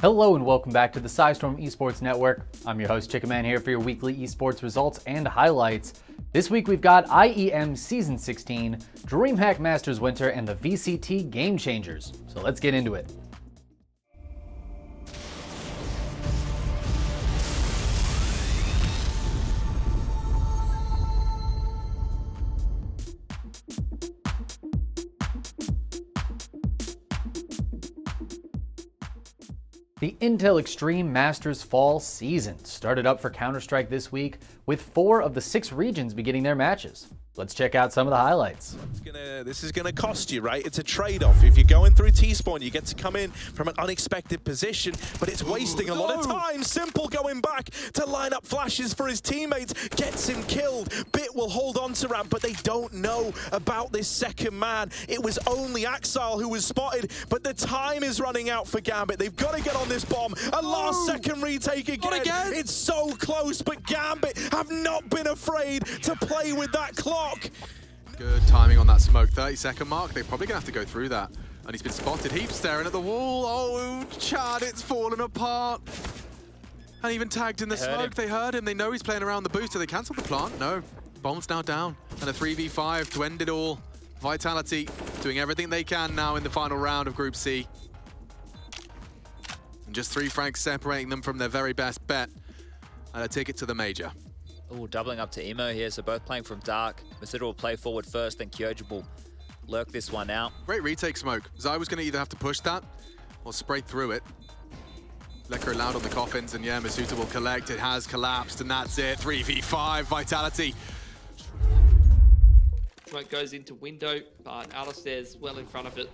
Hello and welcome back to the PSISTORM Esports Network. I'm your host Chickenman here for your weekly esports results and highlights. This week we've got IEM Season 16, Dreamhack Masters Winter, and the VCT Game Changers. So let's get into it. The Intel Extreme Masters Fall season started up for Counter-Strike this week, with 4 of the 6 regions beginning their matches. Let's check out some of the highlights. This is gonna cost you, right? It's a trade-off. If you're going through T-spawn, you get to come in from an unexpected position, but it's wasting a lot of time. Simple going back to line up flashes for his teammates, gets him killed. Bit will hold on to ramp, but they don't know about this second man. It was only Axile who was spotted, but the time is running out for Gambit. They've got to get on this bomb. A last-second retake again. It's so close, but Gambit have not been afraid to play with that clock. Good timing on that smoke, 30-second mark. They're probably gonna have to go through that. And he's been spotted. He's staring at the wall. Oh, Chad, it's fallen apart. And even tagged in the smoke. They heard him. They know he's playing around the boost. Do they cancel the plant? No. Bomb's now down. And a 3v5 to end it all. Vitality doing everything they can now in the final round of Group C. And just 3 frags separating them from their very best bet. And a ticket to the major. Oh, doubling up to Emo here, so both playing from Dark. Masita will play forward first, then Kyoji will lurk this one out. Great retake smoke. Zai was going to either have to push that or spray through it. Lecker allowed on the coffins, and yeah, Masita will collect. It has collapsed, and that's it. 3v5, Vitality. Smoke goes into window, but Alistair's well in front of it.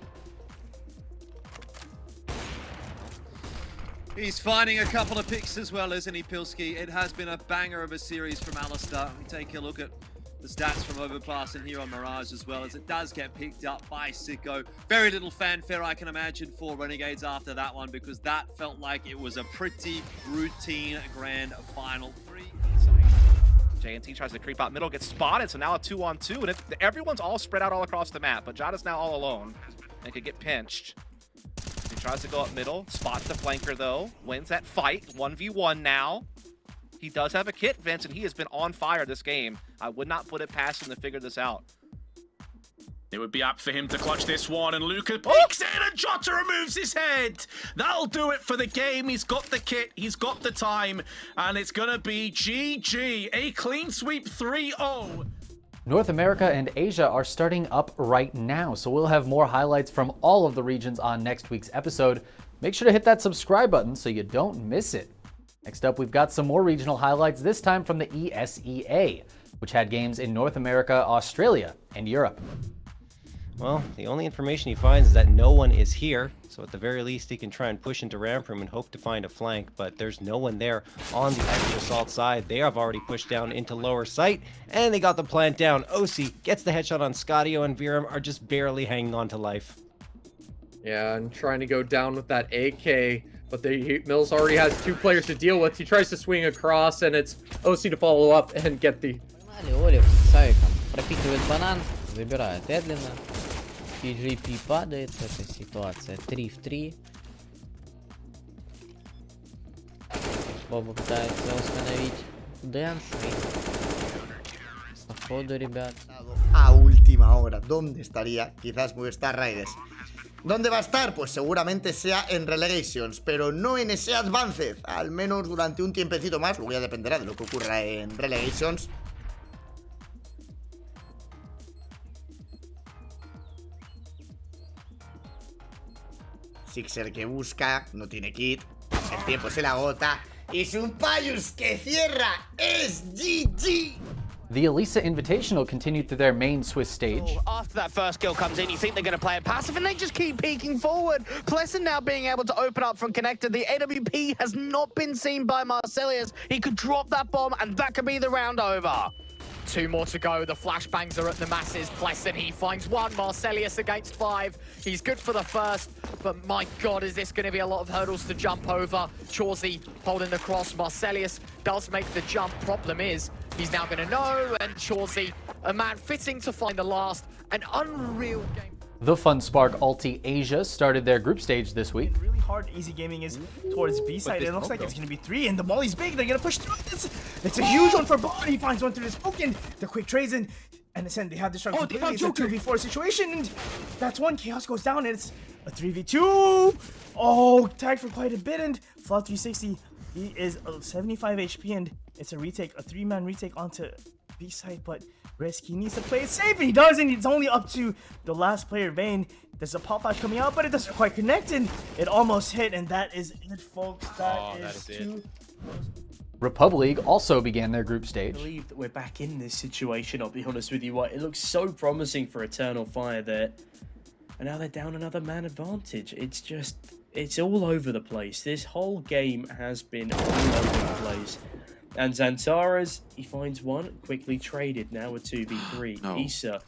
He's finding a couple of picks as well, isn't he, Pilski? It has been a banger of a series from Alistair. We take a look at the stats from Overpass and here on Mirage as well, as it does get picked up by Sicko. Very little fanfare, I can imagine, for Renegades after that one, because that felt like it was a pretty routine grand final 3. JNT tries to creep out middle, gets spotted, so now a 2-on-2, and everyone's all spread out all across the map, but Jada's now all alone and could get pinched. He tries to go up middle, spots the flanker though, wins that fight, 1v1 now. He does have a kit, Vince, and he has been on fire this game. I would not put it past him to figure this out. It would be apt for him to clutch this one, and Luca peeks in and Jota removes his head. That'll do it for the game. He's got the kit, he's got the time, and it's gonna be GG. A clean sweep 3-0. North America and Asia are starting up right now, so we'll have more highlights from all of the regions on next week's episode. Make sure to hit that subscribe button so you don't miss it. Next up, we've got some more regional highlights, this time from the ESEA, which had games in North America, Australia, and Europe. Well, the only information he finds is that no one is here, so at the very least he can try and push into ramp room and hope to find a flank, but there's no one there on the extra assault side. They have already pushed down into lower sight, and they got the plant down. OC gets the headshot on Scottio, and Viram are just barely hanging on to life. Yeah, and trying to go down with that AK, but Mills already has 2 players to deal with. He tries to swing across, and it's OC to follow up and get the... Олев с Савиком пропикивает банан, забирает Эдлина. PGP падает, это ситуация 3 в 3. Боба пытается установить Дэнс. Походу, ребят. A última hora, ¿dónde estaría? Quizás Movistar Raiders. ¿Dónde va a estar? Pues seguramente sea en Relegations, pero no en ese Advanced, al menos durante un tiempecito más. Luego ya dependerá de lo que ocurra en Relegations. Sixer que busca, no tiene kit, el tiempo se le agota, y Sumpayus que cierra, es GG! The ESEA Invitational continued through their main Swiss stage. After that first kill comes in, you think they're going to play it passive, and they just keep peeking forward. Pleasant now being able to open up from connector. The AWP has not been seen by Marcelius. He could drop that bomb, and that could be the round over. 2 more to go. The flashbangs are at the masses. Pleasant, he finds 1. Marcelius against 5. He's good for the first, but my God, is this going to be a lot of hurdles to jump over. Chauzy holding the cross. Marcelius does make the jump. Problem is, he's now going to know, and Chauzy, a man fitting to find the last. An unreal game. The FunSpark Ulti Asia started their group stage this week. Really hard ESEA Gaming is towards B side. It looks like it's going to be 3, and the molly's big. They're going to push through. It's a huge one for Bond. He finds one through the smoke, and the quick trades in. And they have the struggle completely. It's a 2v4 situation, and that's one. Chaos goes down, and it's a 3v2. Oh, tagged for quite a bit, and Flaw 360. He is 75 HP, and it's a retake, a 3-man retake onto B side, but Risk, he needs to play it safe, and he does, and it's only up to the last player, Vayne. There's a pop flash coming out, but it doesn't quite connect, and it almost hit, and that is it, folks. That is too. Republic also began their group stage. I believe that we're back in this situation, I'll be honest with you. What, it looks so promising for Eternal Fire there, and now they're down another man advantage. It's just, it's all over the place. This whole game has been all over the place. And Xantaras, he finds one, quickly traded, now a 2v3. No. ESEA.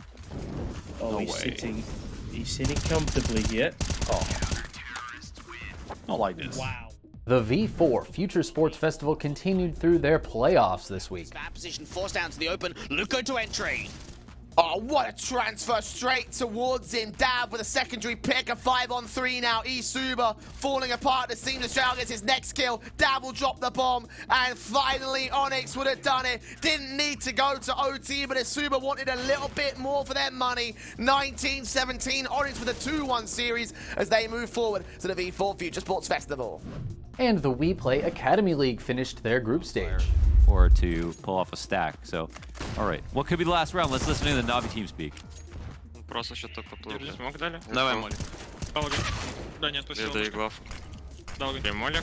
Oh, No he's way. sitting comfortably here. Oh. Not like this. Wow. The V4 Future Sports Festival continued through their playoffs this week. Bad position, forced down to the open. Luko to entry. Oh, what a transfer straight towards him. Dab with a secondary pick, a 5-on-3 now. ESEA falling apart. It seems Australia gets his next kill. Dab will drop the bomb, and finally Onyx would have done it. Didn't need to go to OT, but ESEA wanted a little bit more for their money. 19-17, Onyx with a 2-1 series as they move forward to the V4 Future Sports Festival. And the We Play Academy League finished their group stage. Or to pull off a stack. So, all right, what could be the last round? Let's listen to the Navi team speak. Просто ще так поплив. Смог дали? Давай молик. Долго. Да нет, то Это и глав. Долго. Где молик?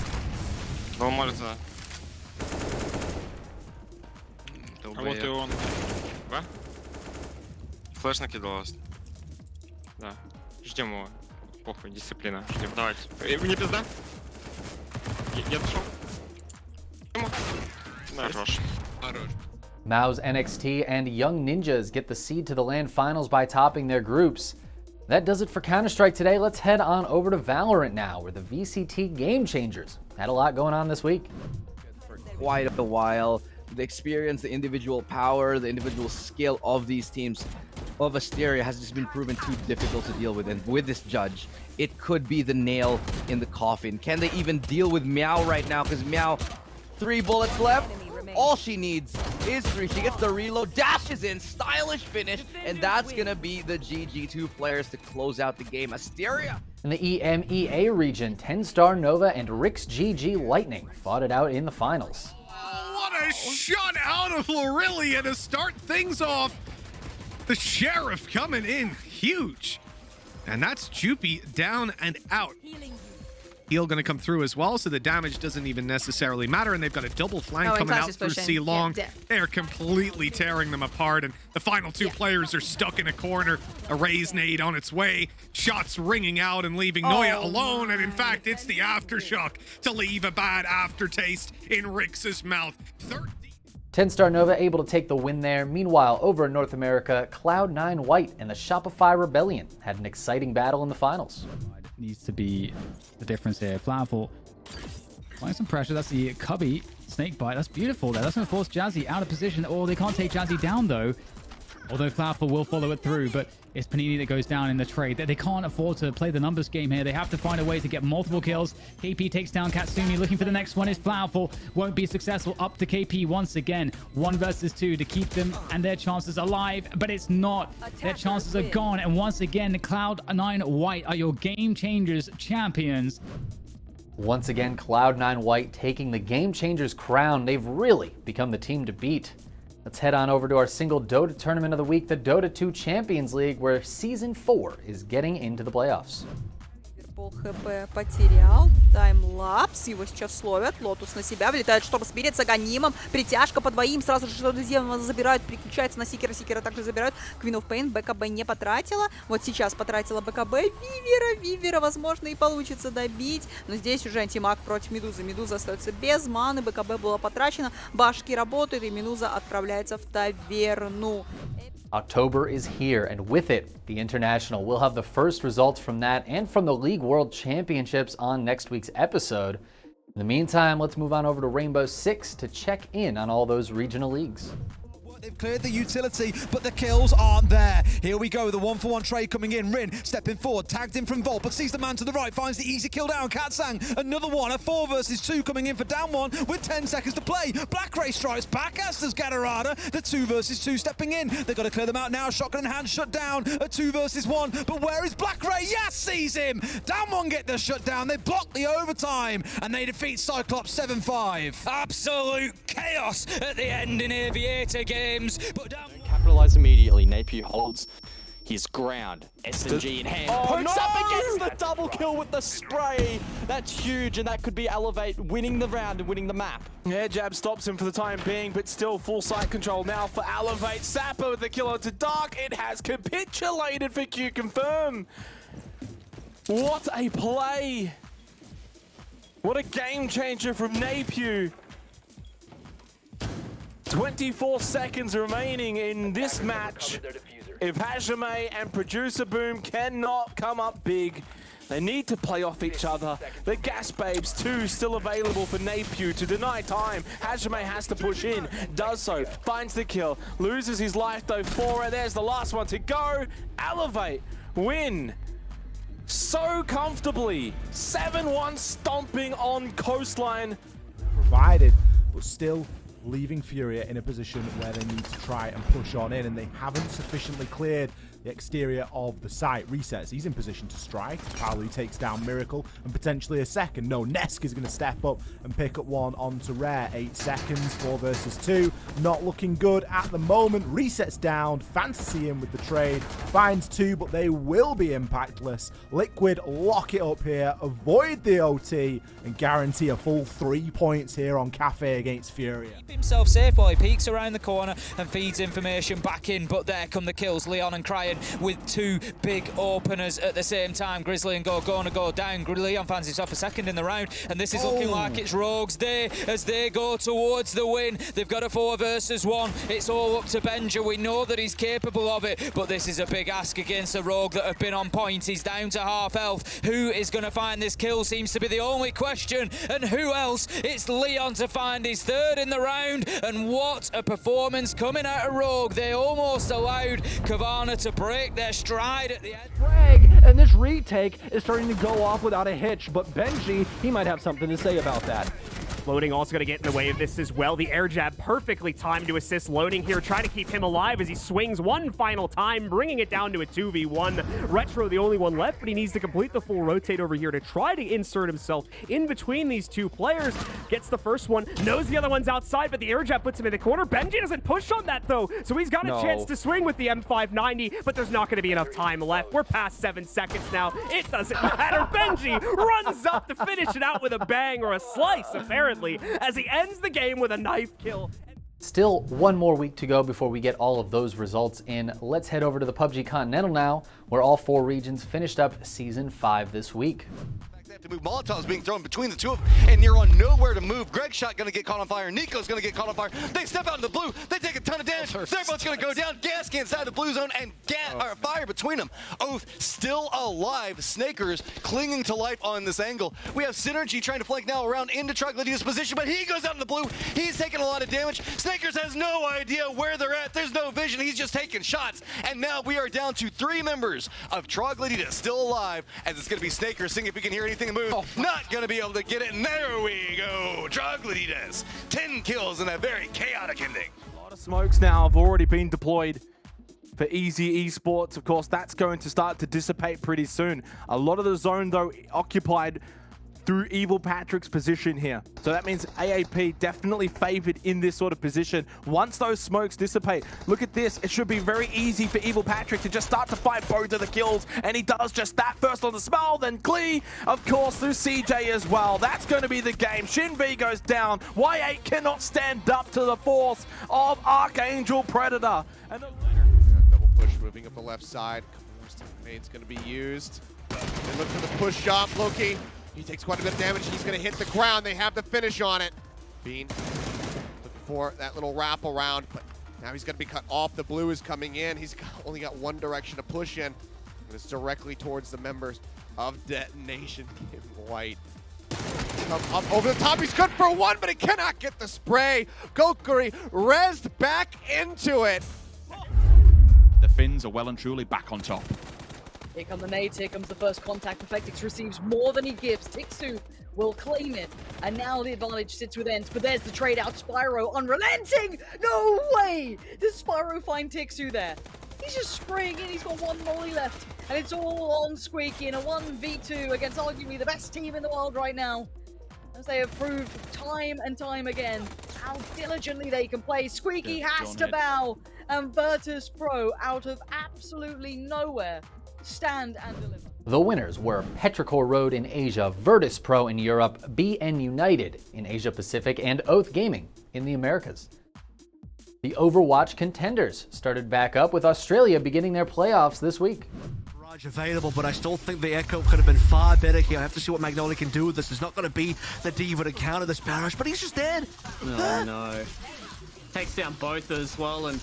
Два молика. А вот и он. Да? Флэш накидывалась. Да. Ждем его. Похуй, дисциплина. Ждем. Давайте. Не пизда. Я дошел. Хорош. Mao's NXT and Young Ninjas get the seed to the LAN finals by topping their groups. That does it for Counter-Strike today. Let's head on over to Valorant now, where the VCT Game Changers had a lot going on this week. For quite a while, the experience, the individual power, the individual skill of these teams of Asteria has just been proven too difficult to deal with. And with this judge, it could be the nail in the coffin. Can they even deal with Meow right now? Because Meow, 3 bullets left. All she needs is 3. She gets the reload, dashes in, stylish finish, and that's gonna be the GG2 players to close out the game. Asteria. In the EMEA region, 10-star Nova and Rick's GG Lightning fought it out in the finals. What a shot out of Lorillia to start things off. The Sheriff coming in huge. And that's Jupi down and out. Heal going to come through as well, so the damage doesn't even necessarily matter, and they've got a double flank coming out through C-Long. Yeah, they're completely tearing them apart, and the final 2 players are stuck in a corner. A raise nade on its way, shots ringing out and leaving Noya alone, and in fact, it's the aftershock to leave a bad aftertaste in Rix's mouth. 10-star Nova able to take the win there. Meanwhile, over in North America, Cloud9 White and the Shopify Rebellion had an exciting battle in the finals. Needs to be the difference here. Flowerful applying some pressure. That's the Cubby snake bite. That's beautiful there. That's going to force Jazzy out of position. Oh, they can't take Jazzy down though. Although Flowerful will follow it through, but it's Panini that goes down in the trade. They can't afford to play the numbers game here. They have to find a way to get multiple kills. KP takes down Katsumi. Looking for the next one is Flowerful. Won't be successful. Up to KP once again. 1 versus 2 to keep them and their chances alive, but it's not. Their chances are gone. And once again, Cloud9 White are your Game Changers champions. Once again, Cloud9 White taking the Game Changers crown. They've really become the team to beat. Let's head on over to our single Dota tournament of the week, the Dota 2 Champions League, where Season 4 is getting into the playoffs. ХП потерял. Таймлапс. Его сейчас словят. Лотус на себя. Влетает Шторм Спирит с Аганимом. Притяжка по двоим. Сразу же что-то демона забирают. Переключается на Сикера. Сикера также забирают. Queen of Pain БКБ не потратила. Вот сейчас потратила БКБ. Вивера, возможно, и получится добить. Но здесь уже антимаг против Медузы. Медуза остается без маны. БКБ было потрачено. Башки работают. И Медуза отправляется в таверну. October is here, and with it, the International. We'll have the first results from that and from the League World Championships on next week's episode. In the meantime, let's move on over to Rainbow Six to check in on all those regional leagues. They've cleared the utility, but the kills aren't there. Here we go, the 1-for-1 trade coming in. Rin stepping forward, tagged in from Volt, but sees the man to the right, finds the easy kill down. Katsang, another one, a 4 versus 2 coming in for down one with 10 seconds to play. Black Ray strikes back, as does Gadarada. The 2 versus 2 stepping in. They've got to clear them out now. Shotgun in hand, shut down. A 2 versus 1, but where is Black Ray? Yes, sees him. Down one get the shutdown. They block the overtime, and they defeat Cyclops 7-5. Absolute chaos at the end in Aviator games, but down... Capitalize immediately. Napier holds his ground. SMG in hand. Pokes no! up against the double kill with the spray. That's huge, and that could be Elevate winning the round and winning the map. Air jab stops him for the time being, but still full site control now for Elevate. Sapper with the kill onto Dark. It has capitulated for Q Confirm. What a play. What a game changer from Napier. 24 seconds remaining in this match. If Hajime and Producer Boom cannot come up big, they need to play off each other. The Gas Babes 2 still available for Napier to deny time. Hajime has to push in, does so, finds the kill, loses his life though for it. There's the last one to go. Elevate, win. So comfortably. 7-1 stomping on Coastline. Provided, but still leaving Furia in a position where they need to try and push on in, and they haven't sufficiently cleared the exterior of the site. Resets, he's in position to strike. Palu takes down Miracle and potentially a second. No, Nesk is going to step up and pick up one onto Rare. 8 seconds, 4 versus 2. Not looking good at the moment. Resets down, Fantasy in with the trade. Finds 2, but they will be impactless. Liquid lock it up here, avoid the OT, and guarantee a full 3 points here on Cafe against Furia. Keep himself safe while he peeks around the corner and feeds information back in, but there come the kills. Leon and Cryan with 2 big openers at the same time. Grizzly and gonna go down. Leon finds himself a second in the round, and this is looking like it's Rogue's day as they go towards the win. They've got a 4 versus 1. It's all up to Benja. We know that he's capable of it, but this is a big ask against the Rogue that have been on point. He's down to half health. Who is going to find this kill seems to be the only question, and who else? It's Leon to find his 3rd in the round, and what a performance coming out of Rogue. They almost allowed Kavana to break their stride at the end. Frag, and this retake is starting to go off without a hitch, but Benji, he might have something to say about that. Loading also going to get in the way of this as well. The air jab perfectly timed to assist Loading here, trying to keep him alive as he swings one final time, bringing it down to a 2v1. Retro the only one left, but he needs to complete the full rotate over here to try to insert himself in between these 2 players. Gets the first one, knows the other one's outside, but the air jab puts him in the corner. Benji doesn't push on that though, so he's got a chance to swing with the M590, but there's not going to be enough time left. We're past 7 seconds now. It doesn't matter. Benji runs up to finish it out with a bang or a slice, apparently, as he ends the game with a knife kill. Still 1 more week to go before we get all of those results in. Let's head over to the PUBG Continental now, where all 4 regions finished up Season 5 this week. To move. Molotov's being thrown between the 2 of them, and you're on nowhere to move. Greg's shot gonna get caught on fire. Nico's gonna get caught on fire. They step out in the blue. They take a ton of damage. They're both gonna go down. Gasky inside the blue zone, and fire between them. Oath still alive. Snakers clinging to life on this angle. We have Synergy trying to flank now around into Troglodyta's position, but he goes out in the blue. He's taking a lot of damage. Snakers has no idea where they're at. There's no vision. He's just taking shots. And now we are down to 3 members of Troglodyta still alive, as it's gonna be Snakers seeing if we can hear anything move. Not gonna be able to get it, and there we go. Troglodytas, 10 kills in a very chaotic ending. A lot of smokes now have already been deployed for ESEA Esports. Of course, that's going to start to dissipate pretty soon. A lot of the zone, though, occupied through Evil Patrick's position here. So that means AAP definitely favored in this sort of position. Once those smokes dissipate, look at this. It should be very easy for Evil Patrick to just start to find both of the kills, and he does just that. First on the smell, then Glee, of course, through CJ as well. That's going to be the game. Shin V goes down. Y8 cannot stand up to the force of Archangel Predator. And double push moving up the left side. Couple more teammates going to be used. They look for the push shot. Loki. He takes quite a bit of damage. He's going to hit the ground. They have the finish on it. Bean looking for that little wrap around, but now he's going to be cut off. The blue is coming in. He's only got 1 direction to push in, and it's directly towards the members of Detonation in white. Up over the top. He's good for one, but he cannot get the spray. Gokuri rezzed back into it. The Finns are well and truly back on top. Here come the nades, here comes the first contact. Perfectix receives more than he gives. Tixu will claim it, and now the advantage sits with Ents, but there's the trade out. Spyro unrelenting! No way! Does Spyro find Tixu there? He's just spraying in, he's got one molly left, and it's all on Squeaky in a 1v2 against arguably the best team in the world right now. As they have proved time and time again how diligently they can play. Squeaky has to bow, and Virtus Pro, out of absolutely nowhere, stand and deliver. The winners were Petrichor Road in Asia, Virtus Pro in Europe, BN United in Asia Pacific, and Oath Gaming in the Americas. The Overwatch Contenders started back up with Australia beginning their playoffs this week. Available, but I still think the Echo could have been far better here. I have to see what Magnolia can do with this. It's not going to be the Diva to counter this Barrage, but he's just dead. Oh no. Takes down both as well, and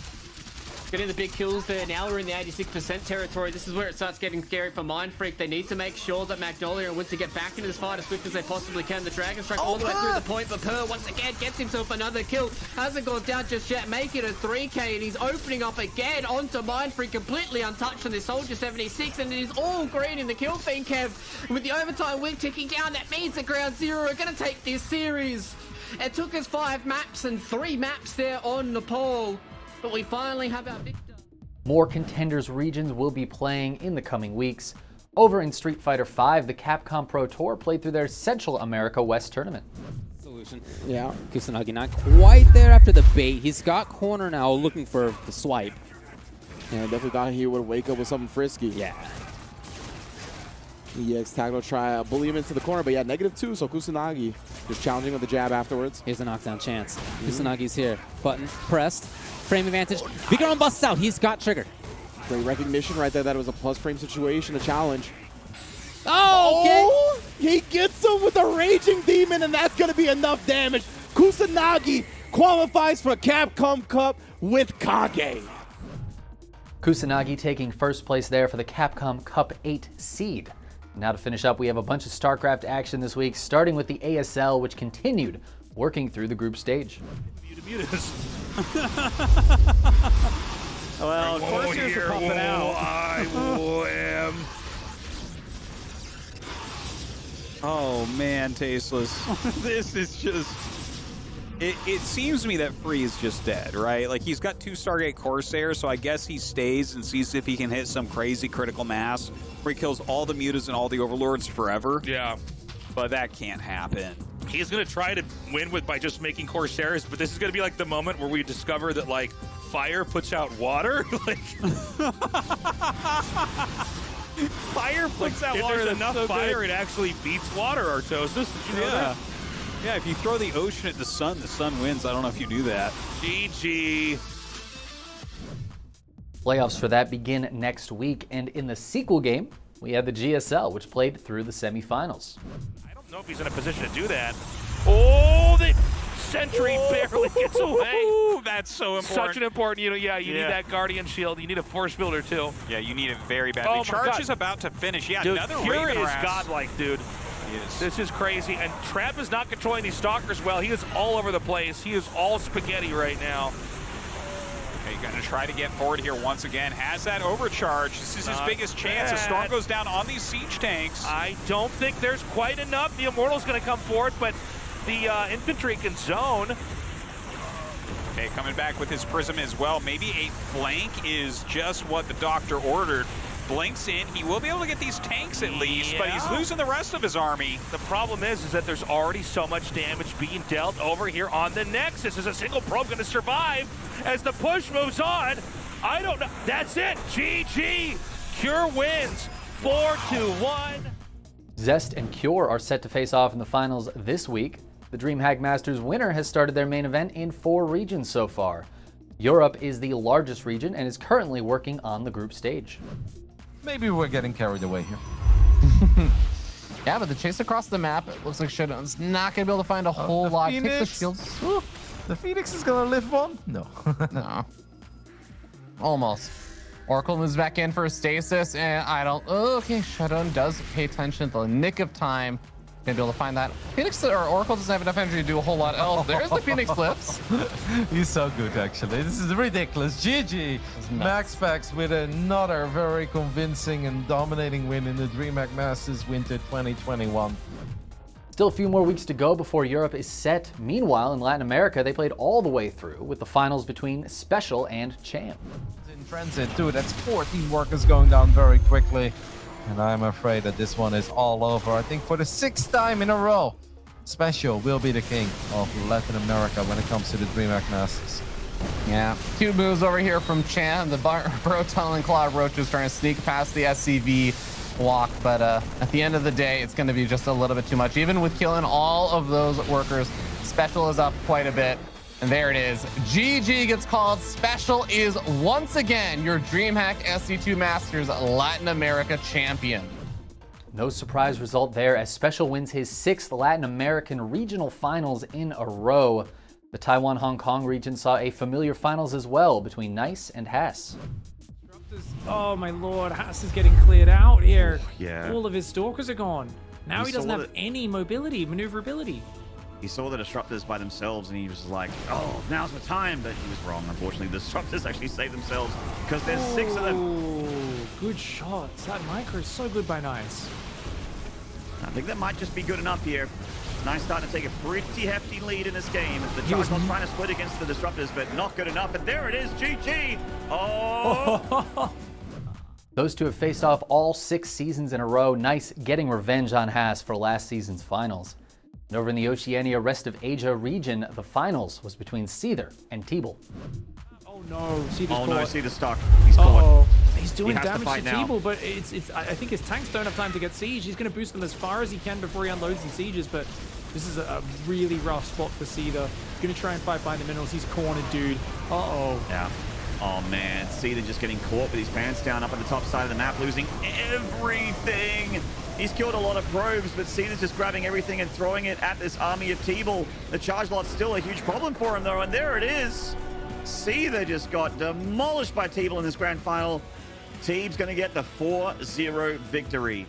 getting the big kills there. Now we're in the 86% territory. This is where it starts getting scary for Mindfreak. They need to make sure that Magnolia and Winter get back into this fight as quick as they possibly can. The Dragon Strike all the way through the point, but Per once again gets himself another kill. Hasn't gone down just yet. Make it a 3K, and he's opening up again onto Mindfreak, completely untouched on this Soldier 76, and it is all green in the kill feed, Kev. With the overtime week ticking down, that means that Ground Zero are going to take this series. It took us 5 maps and 3 maps there on Nepal. But we finally have our victor. More Contenders regions will be playing in the coming weeks. Over in Street Fighter V, the Capcom Pro Tour played through their Central America West tournament. Solution. Yeah, Kusanagi not quite there after the bait. He's got corner now looking for the swipe. Yeah, definitely thought he would wake up with something frisky. Yeah. EX Tag will try bully him into the corner, but yeah, -2, so Kusanagi just challenging with the jab afterwards. Here's a knockdown chance. Kusanagi's here. Button pressed. Frame advantage. Vigaron busts out. He's got trigger. Great recognition right there. That it was a plus frame situation, a challenge. Oh, okay. He gets him with a Raging Demon, and that's going to be enough damage. Kusanagi qualifies for Capcom Cup with Kage. Kusanagi taking first place there for the Capcom Cup 8 seed. Now to finish up, we have a bunch of Starcraft action this week, starting with the ASL, which continued working through the group stage. Well, Corsairs are popping out. IEM. Oh man, Tasteless. This is just... It seems to me that Free is just dead, right? Like, he's got 2 Stargate Corsairs, so I guess he stays and sees if he can hit some crazy critical mass where he kills all the Mutas and all the Overlords forever. Yeah. But that can't happen. He's going to try to win by just making Corsairs, but this is going to be like the moment where we discover that, like, fire puts out water. Like, fire puts out water. If there's enough fire, it actually beats water, Artosis. Did you know that? Yeah, if you throw the ocean at the sun wins. I don't know if you knew that. GG. Playoffs for that begin next week, and in the sequel game, we had the GSL, which played through the semifinals. I don't know if he's in a position to do that. Oh, the Sentry barely gets away. That's so important. Such an important, you need that Guardian Shield. You need a Force Builder, too. Yeah, you need it very badly. Oh, Charge is about to finish. Yeah, dude, another Fury Raven is Harass. godlike, dude. This is crazy, and Trap is not controlling these Stalkers well. He is all over the place. He is all spaghetti right now. Okay, going to try to get forward here once again. Has that overcharge. This is his biggest chance. The Storm goes down on these siege tanks. I don't think there's quite enough. The Immortal's going to come forward, but the infantry can zone. Okay, coming back with his Prism as well. Maybe a flank is just what the Doctor ordered. Blinks in. He will be able to get these tanks at least, but he's losing the rest of his army. The problem is that there's already so much damage being dealt over here on the Nexus. Is a single probe going to survive as the push moves on? I don't know. That's it. GG. Cure wins 4-1. Zest and Cure are set to face off in the finals this week. The Dreamhack Masters winner has started their main event in 4 regions so far. Europe is the largest region and is currently working on the group stage. Maybe we're getting carried away here. Yeah, but the chase across the map, it looks like Shadow's not going to be able to find a whole lot. Take the shields. Ooh, the Phoenix is going to live on? No. No. Almost. Oracle moves back in for a stasis, and I don't... Oh, okay, Shadow does pay attention at the nick of time. Gonna be able to find that. Phoenix or Oracle doesn't have enough energy to do a whole lot else. There's the Phoenix flips. He's so good, actually. This is ridiculous. GG. MaxPax with another very convincing and dominating win in the Dreamhack Masters Winter 2021. Still a few more weeks to go before Europe is set. Meanwhile, in Latin America, they played all the way through with the finals between Special and Champ. In transit too, that's 14 workers going down very quickly. And I'm afraid that this one is all over. I think for the 6th time in a row, Special will be the king of Latin America when it comes to the Dreamhack Masters. Yeah, 2 moves over here from Chan. The Broton and Cloud Roach is trying to sneak past the SCV walk, but at the end of the day, it's going to be just a little bit too much. Even with killing all of those workers, Special is up quite a bit. And there it is. GG gets called. Special is once again your Dreamhack SC2 Masters Latin America champion. No surprise result there as Special wins his 6th Latin American regional finals in a row. The Taiwan-Hong Kong region saw a familiar finals as well between Nice and Haas. Oh my lord, Haas is getting cleared out here. Yeah. All of his stalkers are gone. Now he doesn't have it. any mobility, maneuverability. He saw the disruptors by themselves and he was like, oh, now's my time. But he was wrong. Unfortunately, the disruptors actually saved themselves because there's 6 of them. Oh, good shots. That micro is so good by Nice. I think that might just be good enough here. Nice starting to take a pretty hefty lead in this game. The Charge's trying to split against the disruptors, but not good enough. And there it is, GG. Oh. Those two have faced off all 6 seasons in a row. Nice getting revenge on Haas for last season's finals. And over in the Oceania Rest of Asia region, the finals was between Seether and Teeble. Oh no, Seether's caught. no, Seether's stuck. He's caught. He's doing He has to damage fight to now. Teeble, but I think his tanks don't have time to get siege. He's going to boost them as far as he can before he unloads the sieges, but this is a really rough spot for Seether. Going to try and fight by the minerals. He's cornered, dude. Uh-oh. Yeah. Oh man, Seether just getting caught with his pants down up at the top side of the map, losing everything. He's killed a lot of probes, but Seether's just grabbing everything and throwing it at this army of Teeble. The charge lot's still a huge problem for him though, and there it is. Seether just got demolished by Teeble in this grand final. Teeb's going to get the 4-0 victory.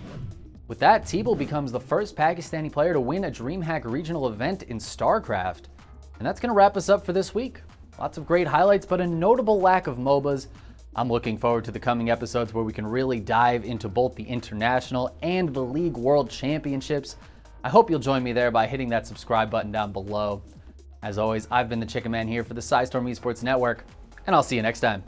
With that, Teeble becomes the first Pakistani player to win a Dreamhack regional event in Starcraft. And that's going to wrap us up for this week. Lots of great highlights, but a notable lack of MOBAs. I'm looking forward to the coming episodes where we can really dive into both the International and the League World Championships. I hope you'll join me there by hitting that subscribe button down below. As always, I've been the Chickenman here for the PSISTORM Esports Network, and I'll see you next time.